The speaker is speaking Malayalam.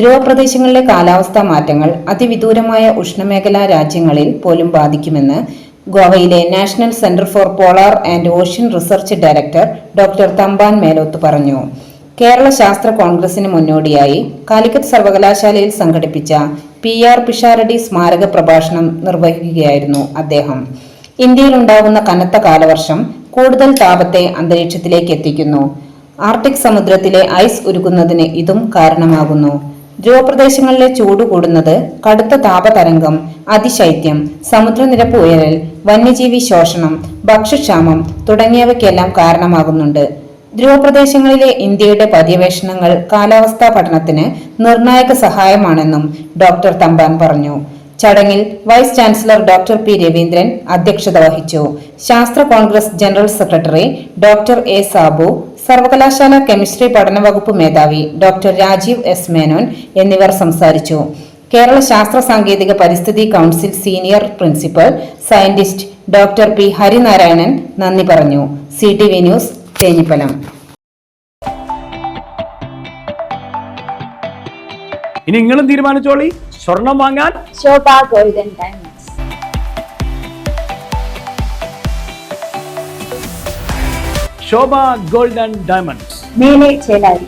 ധ്രുവപ്രദേശങ്ങളിലെ കാലാവസ്ഥാ മാറ്റങ്ങൾ അതിവിദൂരമായ ഉഷ്ണമേഖലാ രാജ്യങ്ങളിൽ പോലും ബാധിക്കുമെന്ന് ഗോവയിലെ national centre for polar and ocean research director doctor Thampan Meloth പറഞ്ഞു. കേരള ശാസ്ത്ര കോൺഗ്രസിന് മുന്നോടിയായി കാലിക്കറ്റ് സർവകലാശാലയിൽ സംഘടിപ്പിച്ച PR പിഷാരടി സ്മാരക പ്രഭാഷണം നിർവഹിക്കുകയായിരുന്നു അദ്ദേഹം. ഇന്ത്യയിൽ ഉണ്ടാകുന്ന കനത്ത കാലവർഷം കൂടുതൽ താപത്തെ അന്തരീക്ഷത്തിലേക്ക് എത്തിക്കുന്നു. ആർട്ടിക് സമുദ്രത്തിലെ ഐസ് ഉരുകുന്നതിന് ഇതും കാരണമാകുന്നു. ധ്രുവപ്രദേശങ്ങളിലെ ചൂട് കൂടുന്നത് കടുത്ത താപതരംഗം, അതിശൈത്യം, സമുദ്രനിരപ്പ് ഉയരൽ, വന്യജീവി ശോഷണം, ഭക്ഷ്യക്ഷാമം തുടങ്ങിയവയ്ക്കെല്ലാം കാരണമാകുന്നുണ്ട്. ധ്രുവപ്രദേശങ്ങളിലെ ഇന്ത്യയുടെ പര്യവേഷണങ്ങൾ കാലാവസ്ഥാ പഠനത്തിന് നിർണായക സഹായമാണെന്നും ഡോക്ടർ തമ്പാൻ പറഞ്ഞു. ചടങ്ങിൽ vice chancellor doctor P. Raveendran അധ്യക്ഷത വഹിച്ചു. ശാസ്ത്ര congress general secretary doctor A. Sabu, സർവകലാശാല കെമിസ്ട്രി പഠന വകുപ്പ് മേധാവി ഡോക്ടർ രാജീവ് S. മേനോൻ എന്നിവർ സംസാരിച്ചു. കേരള ശാസ്ത്ര സാങ്കേതിക പരിസ്ഥിതി council senior principal scientist doctor P. Harinarayanan നന്ദി പറഞ്ഞു. CTV news, Thenhipalam. ഇനി നിങ്ങളും തീരുമാനിച്ചോളി, സ്വർണം വാങ്ങാൻ ശോഭ ഗോൾഡൻ ഡയമണ്ട്സ്. ശോഭ ഗോൾഡൻ ഡയമണ്ട്സ്, മേലെ ചേലാരി.